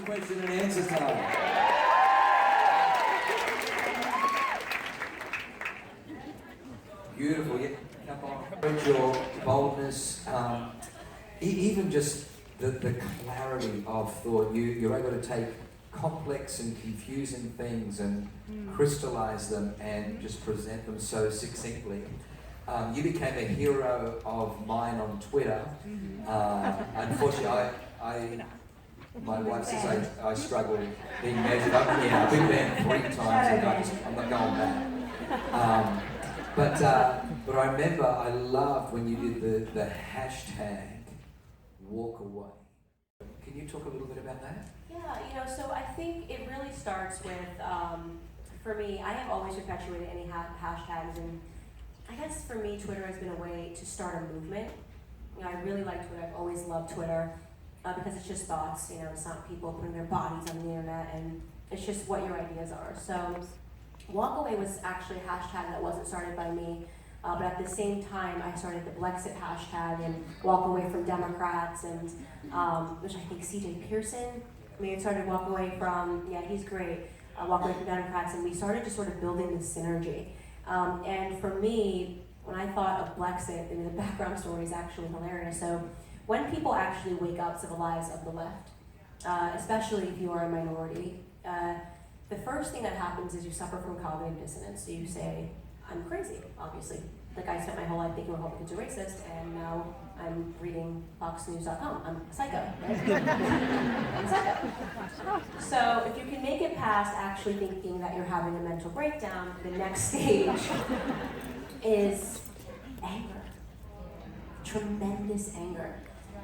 Question and answer time. Beautiful, yeah. Come on. Your boldness, even just the clarity of thought. You're able to take complex and confusing things and crystallize them and just present them so succinctly. You became a hero of mine on Twitter. Unfortunately, my wife says I struggle being measured up. Yeah, I've been banned 3 times and I'm not going back. But I remember I loved when you did the hashtag walk away. Can you talk a little bit about that? Yeah, so I think it really starts with, for me, I have always perpetuated any hashtags, and I guess for me, Twitter has been a way to start a movement. I really like Twitter. I've always loved Twitter. Because it's just thoughts, it's not people putting their bodies on the internet, and it's just what your ideas are. So Walk Away was actually a hashtag that wasn't started by me, but at the same time I started the Blexit hashtag and Walk Away from Democrats, and which I think CJ Pearson may have started Walk Away from, he's great, Walk Away from Democrats, and we started just sort of building this synergy. And for me, when I thought of Blexit, the background story is actually hilarious. So when people actually wake up to the lies of the left, especially if you are a minority, the first thing that happens is you suffer from cognitive dissonance. So you say, I'm crazy, obviously. Like, I spent my whole life thinking Republicans are racist, and now I'm reading FoxNews.com. I'm a psycho, right? I'm a psycho. So if you can make it past actually thinking that you're having a mental breakdown, the next stage is anger. Tremendous anger.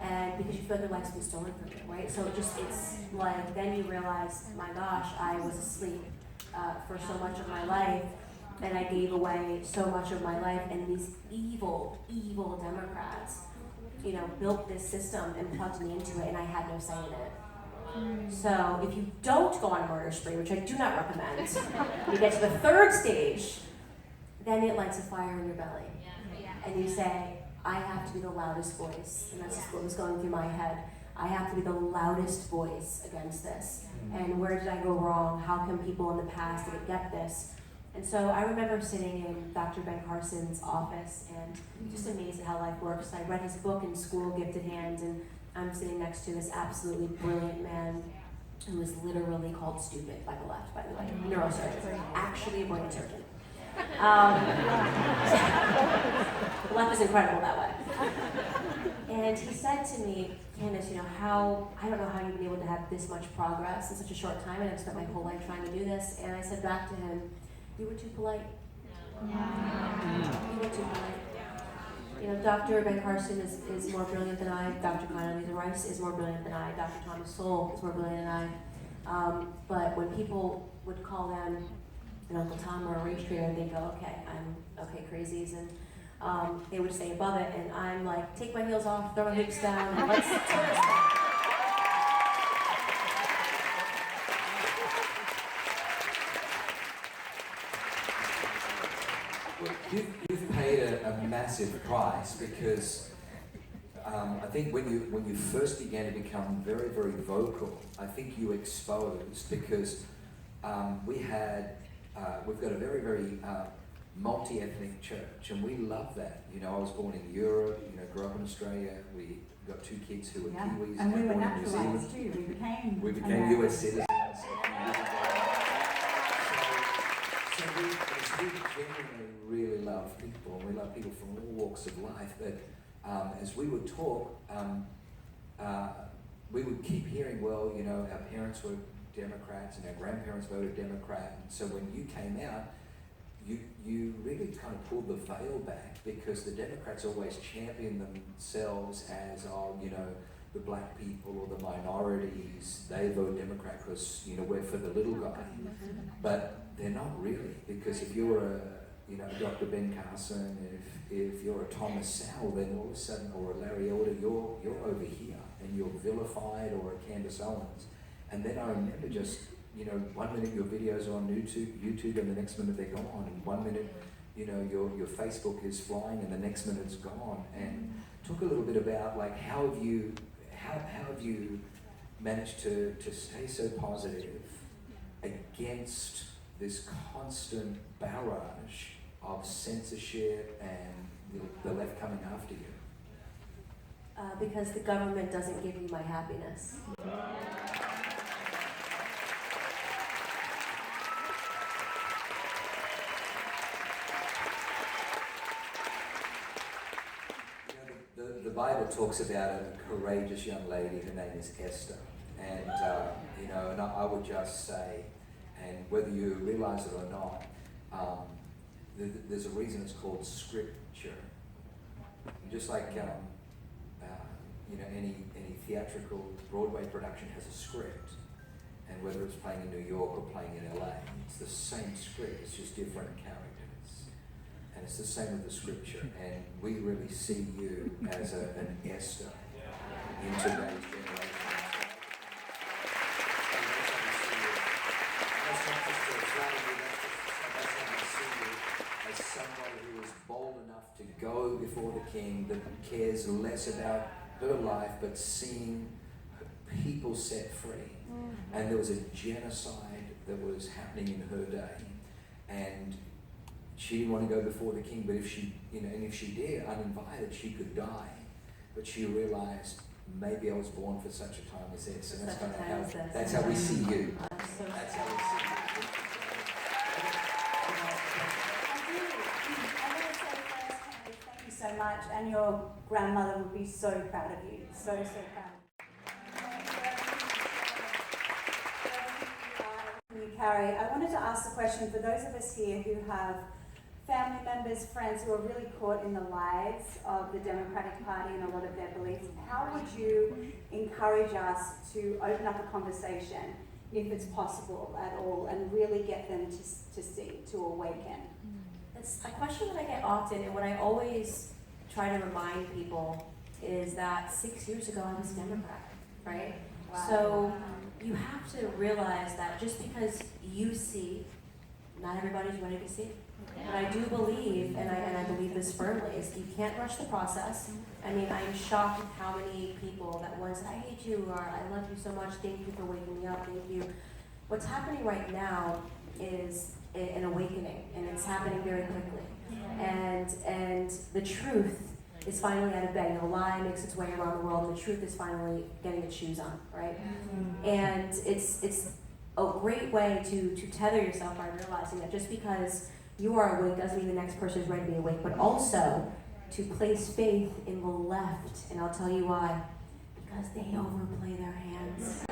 And because you feel like your life's been stolen from you, right? So it's like, then you realize, my gosh, I was asleep for so much of my life, and I gave away so much of my life, and these evil, evil Democrats, built this system and plugged me into it, and I had no say in it. So if you don't go on a murder spree, which I do not recommend, you get to the third stage, then it lights a fire in your belly. And you say, I have to be the loudest voice, and that's just what was going through my head. I have to be the loudest voice against this. And where did I go wrong? How come people in the past didn't get this? And so I remember sitting in Dr. Ben Carson's office and just amazed at how life works. I read his book in school, Gifted Hands, and I'm sitting next to this absolutely brilliant man who was literally called stupid by the left, by the way, neurosurgeon, actually a brain surgeon. The left is incredible that way. And he said to me, Candace, I don't know how you've been able to have this much progress in such a short time, and I've spent my whole life trying to do this. And I said back to him, you were too polite. You were too polite. Dr. Ben Carson is more brilliant than I. Dr. Condoleezza Rice is more brilliant than I. Dr. Thomas Sowell is more brilliant than I. But when people would call them an Uncle Tom or a race trader, they'd go, okay, crazies, and they would stay above it, and I'm like, take my heels off, throw my hips down, and let's tourist. Well, you've paid a massive price, because I think when you first began to become very, very vocal, I think you exposed, because we've got a very, very multi-ethnic church, and we love that. I was born in Europe, grew up in Australia. We got 2 kids who were Kiwis, and we were born in New Zealand. naturalized too. We became American. US citizens. So we genuinely really love people, and we love people from all walks of life. But as we would talk, we would keep hearing, well, our parents were Democrats and our grandparents voted Democrat. And so when you came out, you really kind of pulled the veil back, because the Democrats always champion themselves as, oh, you know, the black people or the minorities, they vote Democrat because, you know, we're for the little guy. But they're not really, because if you're a, you know, Dr. Ben Carson, if you're a Thomas Sowell, then all of a sudden, or a Larry Elder, you're over here and you're vilified, or a Candace Owens. And then I remember just, you know, 1 minute your videos are on YouTube, and the next minute they're gone. And 1 minute, you know, your Facebook is flying, and the next minute it's gone. And talk a little bit about, like, how have you managed to stay so positive against this constant barrage of censorship and the left coming after you? Because the government doesn't give you my happiness. The Bible talks about a courageous young lady. Her name is Esther, and you know, and I would just say, and whether you realize it or not, there's a reason it's called Scripture. Just like you know, any theatrical Broadway production has a script, and whether it's playing in New York or playing in LA, it's the same script. It's just different characters. And it's the same with the Scripture, and we really see you as an Esther in today's generation. That's not just to flatter you, that's how we see you as somebody who is bold enough to go before the King, that cares less about her life, but seeing people set free. And there was a genocide that was happening in her day, and she didn't want to go before the King, but if she, you know, and if she did, uninvited, she could die. But she realized, maybe I was born for such a time as this, and that's kind of how, that's how we see you. That's how we see you. I want to say first, Candace, thank you so much, and your grandmother would be so proud of you, so proud of you. Carrie, I wanted to ask the question for those of us here who have family members, friends who are really caught in the lies of the Democratic Party and a lot of their beliefs. How would you encourage us to open up a conversation, if it's possible at all, and really get them to see, to awaken? It's a question that I get often, and what I always try to remind people is that 6 years ago I was a Democrat, right? Wow. So you have to realize that just because you see, not everybody's ready to see. But I do believe, and I believe this firmly, is you can't rush the process. I mean, I'm shocked at how many people that once I hate you, or I love you so much, thank you for waking me up, thank you. What's happening right now is an awakening, and it's happening very quickly. And the truth is finally out of bed. You know, lie makes its way around the world, and the truth is finally getting its shoes on, right? And it's a great way to tether yourself by realizing that just because you are awake doesn't mean the next person is ready to be awake, but also to place faith in the left, and I'll tell you why. Because they overplay their hands.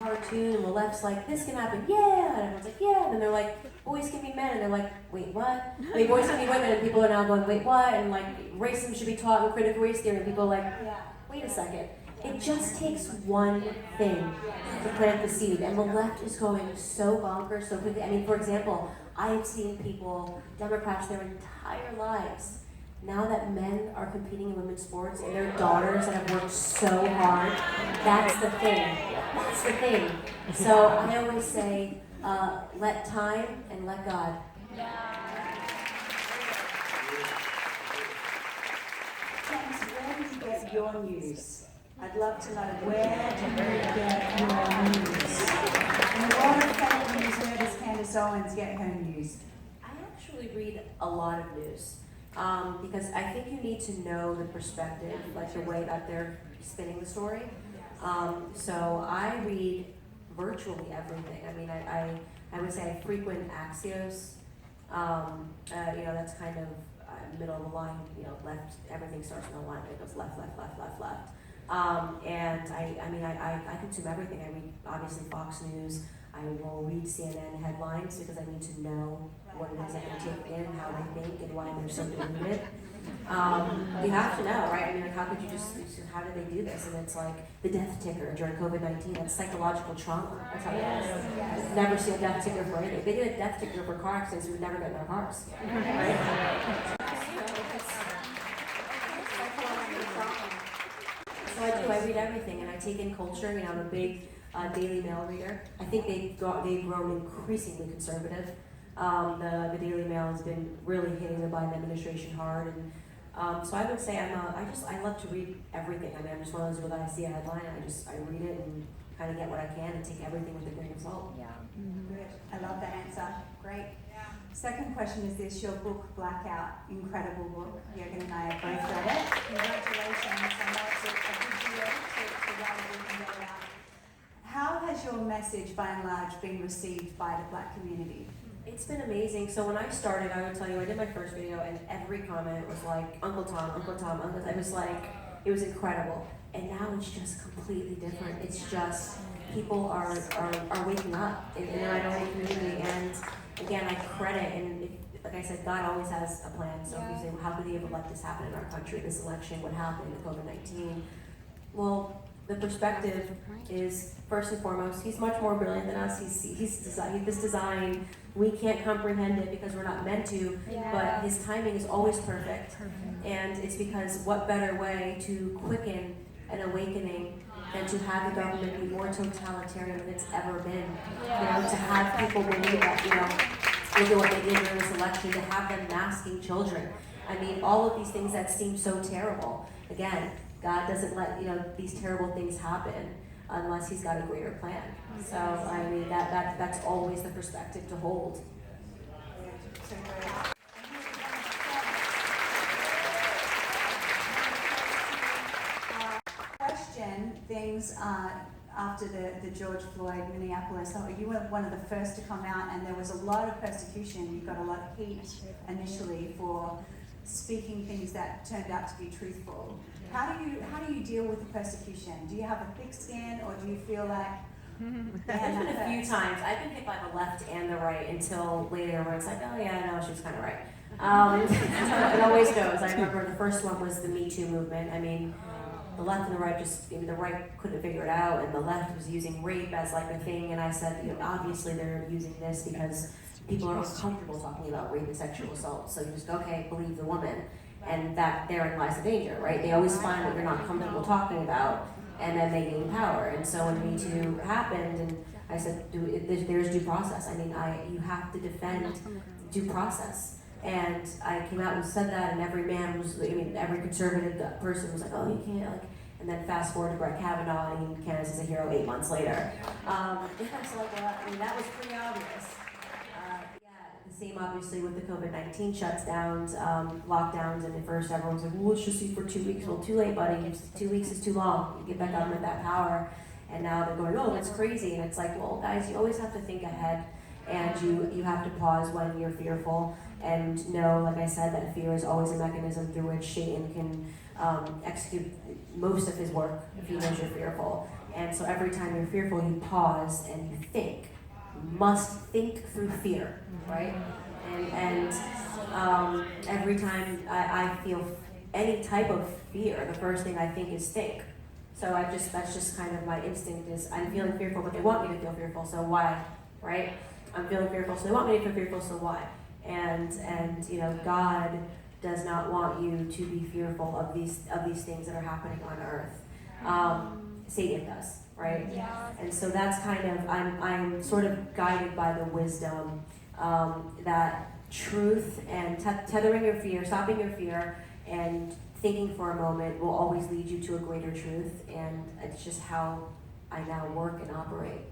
Cartoon, and the left's like, this can happen, yeah, and everyone's like, yeah, and then they're like, boys can be men, and they're like, wait, what? I mean, boys can be women, and people are now going, wait, what? And like, racism should be taught in critical race theory, and people are like, wait a second. It just takes one thing to plant the seed, and the left is going so bonkers so quickly. I mean, for example, I have seen people, Democrats, their entire lives, now that men are competing in women's sports and their daughters that have worked so hard, that's the thing. That's the thing. So I always say, let time and let God. James, where do you get your news? I'd love to know, where do you get your news? In the world of fake news, where does Candace Owens get her news? I actually read a lot of news because I think you need to know the perspective, like the way that they're spinning the story. So I read virtually everything. I mean, I would say I frequent Axios. You know, that's kind of middle of the line. You know, left. Everything starts in a line. It goes left, left, left, left, left. And I consume everything. I read, obviously, Fox News. I will read CNN headlines because I need to know what it is that they take in, how they think, and why they're so deluded. You have to know, right? I mean, like, how could you how do they do this? And it's like the death ticker during COVID-19, that's psychological trauma. That's how it is. Yes. Never see a death ticker for anything. They did a death ticker for car accidents, we would never get in our cars. Right? So I read everything, and I take in culture. You know, I'm a big Daily Mail reader. I think they've grown increasingly conservative. The Daily Mail has been really hitting the Biden administration hard, and so I would say I love to read everything. I mean, I'm just one of those people that I see a headline, I read it and kind of get what I can and take everything with a grain of salt. Yeah. Good. I love that answer. Great. Second question is this: your book, Blackout, incredible book. Jürgen and I have both read it. Congratulations. I know it's a big deal to write a book and get it out. How has your message, by and large, been received by the Black community? It's been amazing. So when I started, I would tell you, I did my first video, and every comment was like, Uncle Tom, Uncle Tom, Uncle Tom. It was like, it was incredible. And now it's just completely different. It's just, people are waking up in our minority community. And again, I credit, and like I said, God always has a plan. So if you say, well, how could he ever let this happen in our country, this election, what happened in COVID-19? Well, the perspective is, first and foremost, he's much more brilliant than us. He's designed this design. We can't comprehend it because we're not meant to, but his timing is always perfect. And it's because what better way to quicken an awakening than to have the government be more totalitarian than it's ever been. You know, to have people believe that, you know, look at what they did during this election, to have them masking children. I mean, all of these things that seem so terrible. Again, God doesn't let, you know, these terrible things happen unless he's got a greater plan. So, I mean, that's always the perspective to hold. Question, things after the George Floyd, Minneapolis, so you were one of the first to come out, and there was a lot of persecution. You got a lot of heat initially for speaking things that turned out to be truthful. How do you deal with the persecution? Do you have a thick skin, or do you feel like There's been a few times I've been hit by the left and the right until later where it's like, oh yeah, no, she was kind of right. It always goes. I remember the first one was the Me Too movement. I mean, the left and the right the right couldn't figure it out, and the left was using rape as like a thing, and I said, you know, obviously they're using this because people are uncomfortable talking about rape and sexual assault, so you just, okay, believe the woman, and that therein lies the danger, right? They always find what you're not comfortable talking about, and then they gain power. And so when Me Too happened, and I said, there's due process. I mean, you have to defend due process. And I came out and said that, and every man was, I mean, every conservative person was like, oh, you can't, like, and then fast forward to Brett Kavanaugh, and Candace is a hero 8 months later. So like, well, I mean, that was pretty obvious. The same obviously with the COVID-19 shutdowns, lockdowns, and at first everyone's like, well, let's just see for 2 weeks. Well, too late, buddy. 2 weeks is too long. You give that government that power. And now they're going, oh, that's crazy. And it's like, well, guys, you always have to think ahead, and you have to pause when you're fearful, and know, like I said, that fear is always a mechanism through which Satan can execute most of his work if he knows you're fearful. And so every time you're fearful, you pause and you think. You must think through fear, right? And every time I feel any type of fear, the first thing I think is think. So that's just kind of my instinct is I'm feeling fearful, but they want me to feel fearful, so why, right? I'm feeling fearful, so they want me to feel fearful, so why? And you know, God does not want you to be fearful of these things that are happening on earth. Satan does, right? Yeah. And so that's kind of I'm sort of guided by the wisdom that truth and tethering your fear, stopping your fear, and thinking for a moment will always lead you to a greater truth. And it's just how I now work and operate.